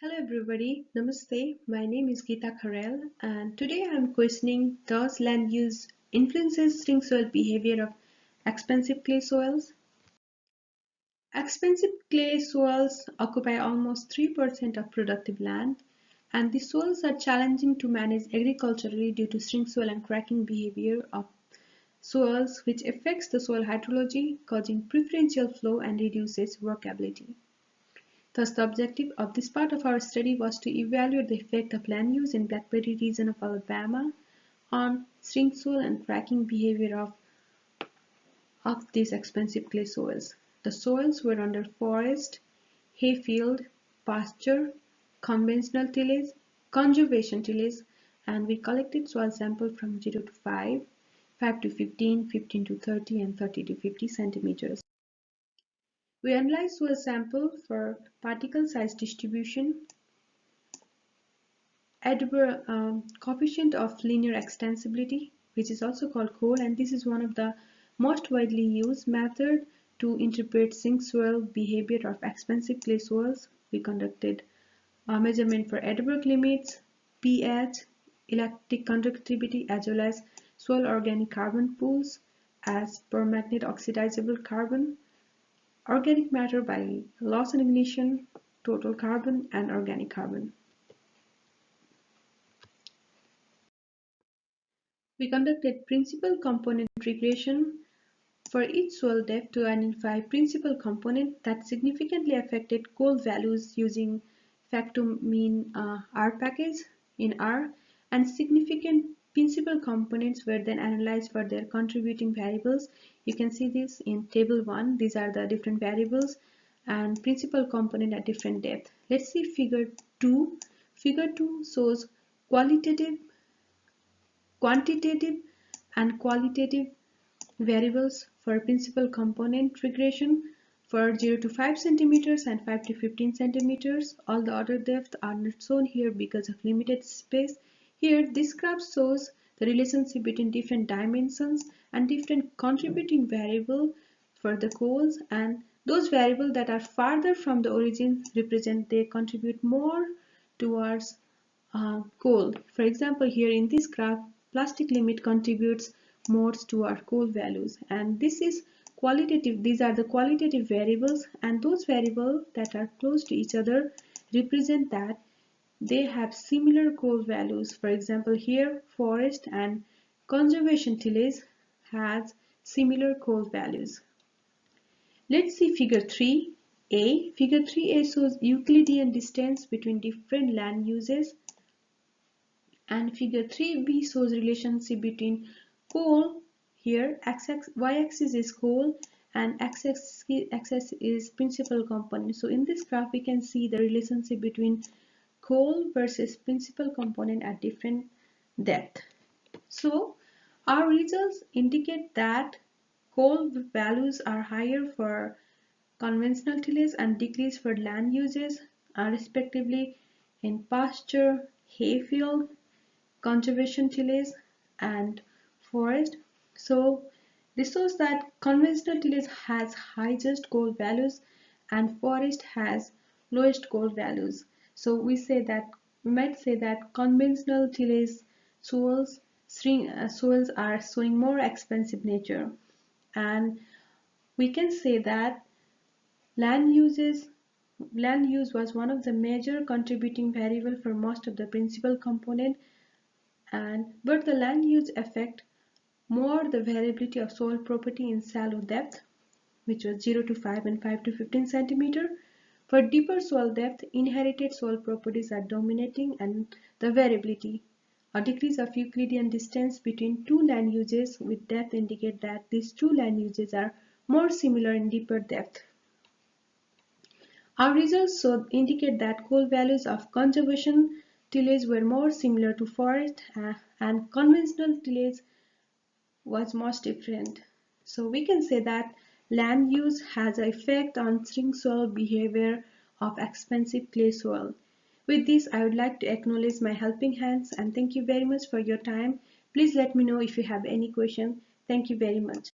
Hello everybody, Namaste. My name is Geeta Kharel and today I am questioning does land use influences string soil behavior of expensive clay soils? Expensive clay soils occupy almost 3% of productive land and the soils are challenging to manage agriculturally due to string soil and cracking behavior of soils which affects the soil hydrology causing preferential flow and reduces workability. Thus, the objective of this part of our study was to evaluate the effect of land use in Blackberry region of Alabama on string soil and cracking behavior of these expensive clay soils. The soils were under forest, hayfield, pasture, conventional tillage, conservation tillage, and we collected soil sample from 0 to 5, 5 to 15, 15 to 30, and 30 to 50 centimeters. We analyzed soil sample for particle size distribution, Adaber coefficient of linear extensibility, which is also called COLE, and this is one of the most widely used method to interpret string soil behavior of expensive clay soils. We conducted a measurement for Adaber limits, pH, electric conductivity, as well as soil organic carbon pools as permanganate oxidizable carbon, organic matter by loss and ignition, total carbon, and organic carbon. We conducted principal component regression for each soil depth to identify principal component that significantly affected COLE values using factomean R package in R, and significant principal components were then analyzed for their contributing variables. You can see this in table 1. These are the different variables and principal component at different depth. Let's see figure 2. Figure 2 shows quantitative and qualitative variables for principal component regression for 0 to 5 centimeters and 5 to 15 centimeters. All the other depths are not shown here because of limited space. Here, this graph shows the relationship between different dimensions and different contributing variable for the coals, and those variables that are farther from the origin represent they contribute more towards coal. For example, here in this graph, plastic limit contributes more to our coal values, and this is qualitative. These are the qualitative variables, and those variables that are close to each other represent that they have similar coal values. For example, here forest and conservation tillage has similar coal values. Let's see figure 3a. Figure 3a shows Euclidean distance between different land uses, and figure 3b shows relationship between coal. Here y-axis is coal and x-axis is principal component. So in this graph we can see the relationship between coal versus principal component at different depth. So our results indicate that coal values are higher for conventional tillage and decrease for land uses, respectively in pasture, hayfield, conservation tillage, and forest. So this shows that conventional tillage has highest coal values and forest has lowest coal values. So we might say that conventional tillage soils are showing more expensive nature, and we can say that land use was one of the major contributing variable for most of the principal component, but the land use affect more the variability of soil property in shallow depth, which was 0 to 5 and 5 to 15 centimeter. For deeper soil depth, inherited soil properties are dominating, and the variability. A decrease of Euclidean distance between two land uses with depth indicate that these two land uses are more similar in deeper depth. Our results indicate that coal values of conservation tillage were more similar to forest, and conventional tillage was most different. So we can say that land use has an effect on string soil behavior of expensive clay soil. With this, I would like to acknowledge my helping hands and thank you very much for your time. Please let me know if you have any question. Thank you very much.